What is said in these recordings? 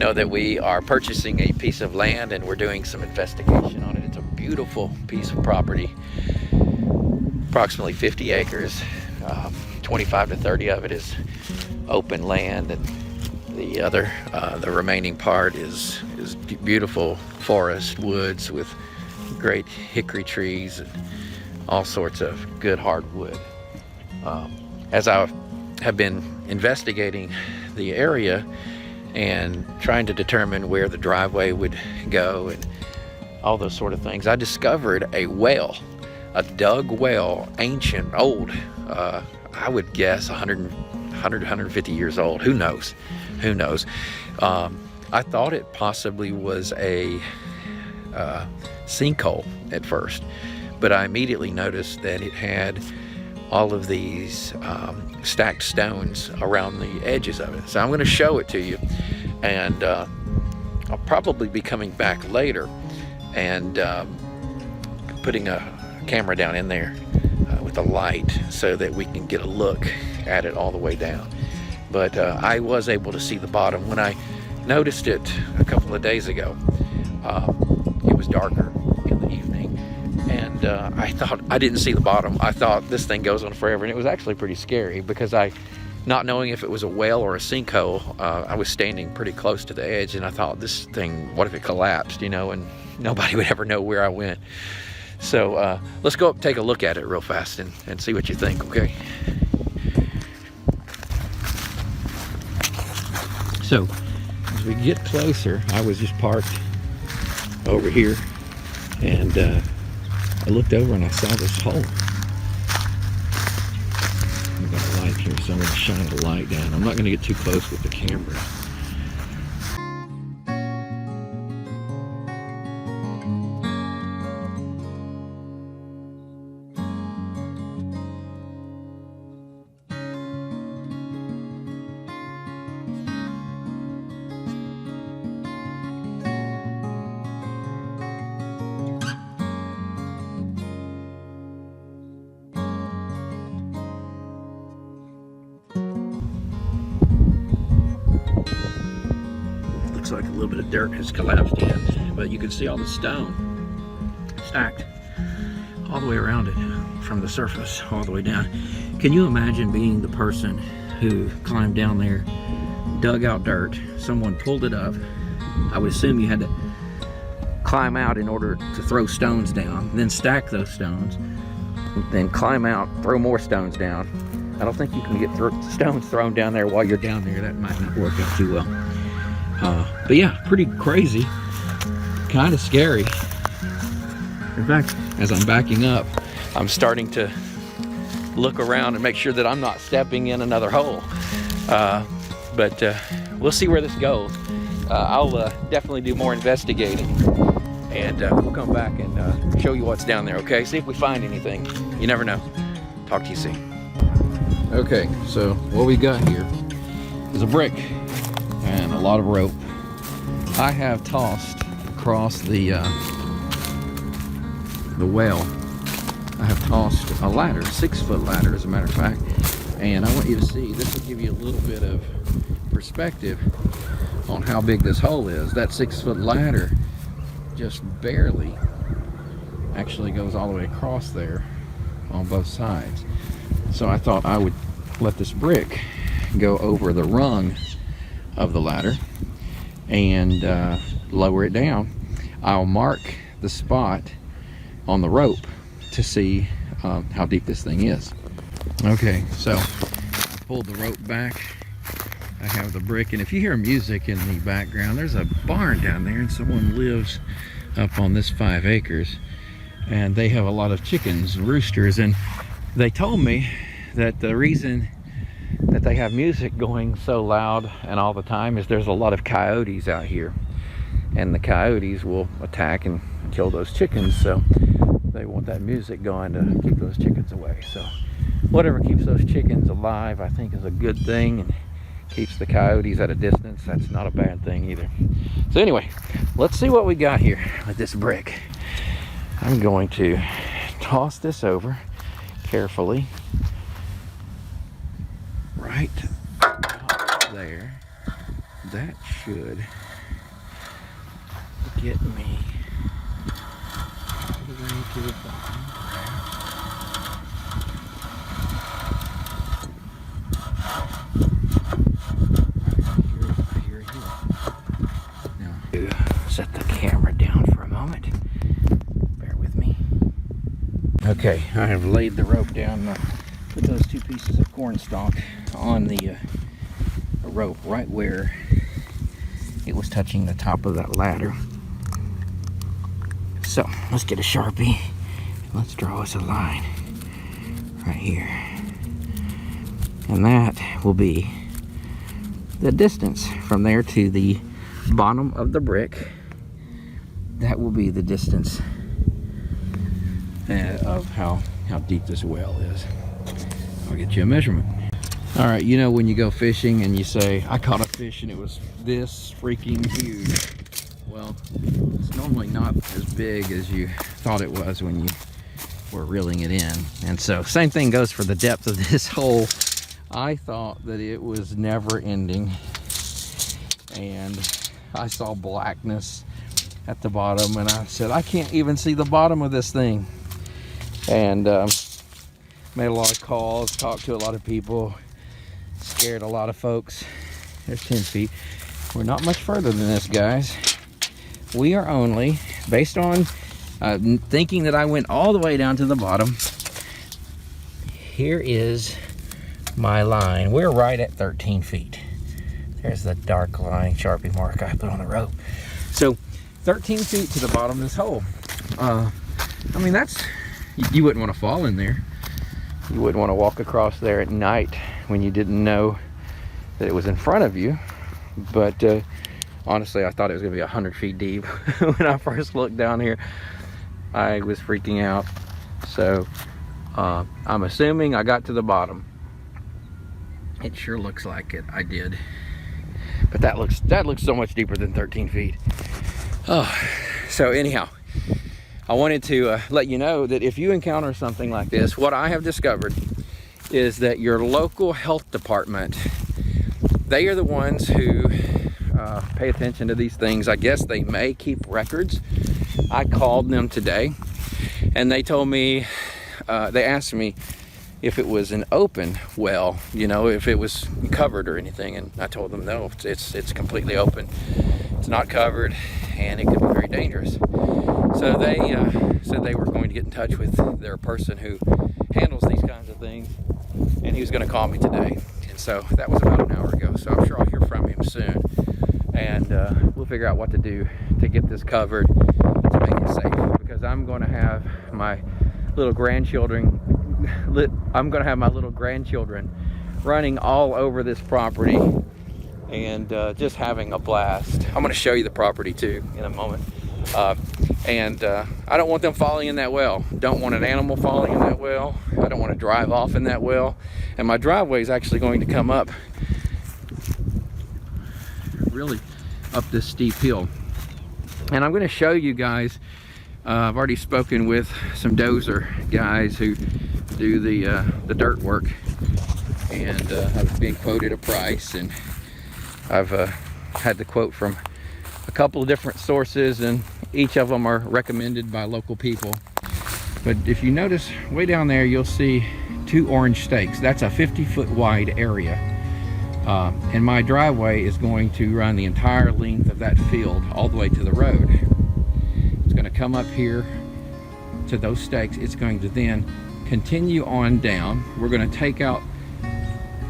know that we are purchasing a piece of land and we're doing some investigation on it. It's a beautiful piece of property, approximately 50 acres. 25 to 30 of it is open land, and the remaining part is beautiful forest woods with great hickory trees and all sorts of good hardwood. As I have been investigating the area and trying to determine where the driveway would go and all those sort of things, I discovered a well, a dug well, ancient, old, I would guess 150 years old. Who knows? Who knows? I thought it possibly was a sinkhole at first, but I immediately noticed that it had all of these stacked stones around the edges of it. So I'm going to show it to you, and I'll probably be coming back later and putting a camera down in there with a light so that we can get a look at it all the way down. But I was able to see the bottom. When I noticed it a couple of days ago, it was darker in the evening, and I thought I didn't see the bottom. I thought this thing goes on forever, and it was actually pretty scary because not knowing if it was a well or a sinkhole, I was standing pretty close to the edge, and I thought, this thing, what if it collapsed, you know, and nobody would ever know where I went. So let's go up and take a look at it real fast and see what you think, okay? So as we get closer, I was just parked over here, and I looked over and I saw this hole. I've got a light here, so I'm going to shine the light down. I'm not going to get too close with the camera. Like a little bit of dirt has collapsed in, but you can see all the stone stacked all the way around it from the surface all the way down. Can you imagine being the person who climbed down there, dug out dirt, someone pulled it up? I would assume you had to climb out in order to throw stones down, then stack those stones, then climb out, throw more stones down. I don't think you can get stones thrown down there while you're down there. That might not work out too well. But yeah, pretty crazy, kind of scary. In fact, as I'm backing up, I'm starting to look around and make sure that I'm not stepping in another hole. But we'll see where this goes. I'll definitely do more investigating, and we'll come back and show you what's down there, okay? See if we find anything. You never know. Talk to you soon. Okay, so what we got here is a brick and a lot of rope. I have tossed across the well. I have tossed a ladder, a 6-foot ladder as a matter of fact, and I want you to see, this will give you a little bit of perspective on how big this hole is. That 6-foot ladder just barely actually goes all the way across there on both sides. So I thought I would let this brick go over the rung of the ladder and lower it down. I'll mark the spot on the rope to see how deep this thing is. Okay, so I pulled the rope back. I have the brick, and if you hear music in the background, there's a barn down there, and someone lives up on this 5 acres, and they have a lot of chickens, roosters, and they told me that the reason that they have music going so loud and all the time is there's a lot of coyotes out here, and the coyotes will attack and kill those chickens, so they want that music going to keep those chickens away. So whatever keeps those chickens alive, I think, is a good thing, and keeps the coyotes at a distance. That's not a bad thing either. So anyway, let's see what we got here with this brick. I'm going to toss this over carefully right there. That should get me all the way to the bottom. Set the camera down for a moment. Bear with me. Okay, I have laid the rope down. Put those 2 pieces of corn stalk on the rope right where it was touching the top of that ladder. So let's get a Sharpie. Let's draw us a line right here. And that will be the distance from there to the bottom of the brick. That will be the distance of how deep this well is. I'll get you a measurement. All right, you know when you go fishing and you say, I caught a fish and it was this freaking huge. Well, it's normally not as big as you thought it was when you were reeling it in. And so same thing goes for the depth of this hole. I thought that it was never ending, and I saw blackness at the bottom, and I said, I can't even see the bottom of this thing. And made a lot of calls, talked to a lot of people, scared a lot of folks. There's 10 feet. We're not much further than this, guys. We are only, based on thinking that I went all the way down to the bottom, here is my line. We're right at 13 feet. There's the dark line Sharpie mark I put on the rope. So 13 feet to the bottom of this hole. I mean, that's, you wouldn't want to fall in there. You wouldn't want to walk across there at night when you didn't know that it was in front of you. But honestly, I thought it was going to be 100 feet deep. When I first looked down here, I was freaking out. So I'm assuming I got to the bottom. It sure looks like it. I did. But that looks so much deeper than 13 feet. Oh, so anyhow, I wanted to let you know that if you encounter something like this, what I have discovered is that your local health department, they are the ones who pay attention to these things. I guess they may keep records. I called them today, and they told me, they asked me if it was an open well, you know, if it was covered or anything, and I told them no, it's completely open. It's not covered, and it could be very dangerous. So they said they were going to get in touch with their person who handles these kinds of things, and he was going to call me today. And so that was about an hour ago, so I'm sure I'll hear from him soon, and we'll figure out what to do to get this covered to make it safe, because I'm going to have my little grandchildren running all over this property and just having a blast. I'm going to show you the property too in a moment. I don't want them falling in that well. Don't want an animal falling in that well. I don't want to drive off in that well. And my driveway is actually going to come up really up this steep hill. And I'm going to show you guys, I've already spoken with some dozer guys who do the dirt work, and I've been quoted a price, and I've had the quote from a couple of different sources, and each of them are recommended by local people. But if you notice way down there, you'll see 2 orange stakes. That's a 50-foot wide area, and my driveway is going to run the entire length of that field all the way to the road. It's going to come up here to those stakes. It's going to then continue on down. We're going to take out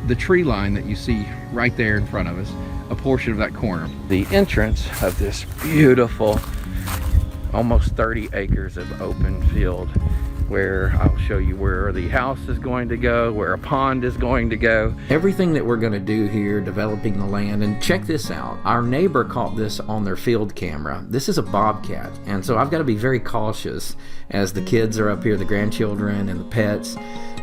the tree line that you see right there in front of us, a portion of that corner. The entrance of this beautiful, almost 30 acres of open field, where I'll show you where the house is going to go, where a pond is going to go. Everything that we're going to do here, developing the land. And check this out, our neighbor caught this on their field camera. This is a bobcat, and so I've got to be very cautious as the kids are up here, the grandchildren and the pets.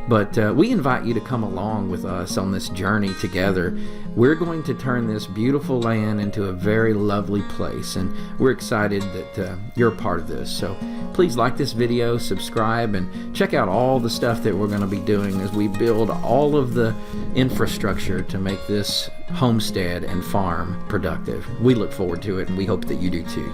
But we invite you to come along with us on this journey together. We're going to turn this beautiful land into a very lovely place, and we're excited that you're a part of this. So please like this video, subscribe, and check out all the stuff that we're going to be doing as we build all of the infrastructure to make this homestead and farm productive. We look forward to it, and we hope that you do too.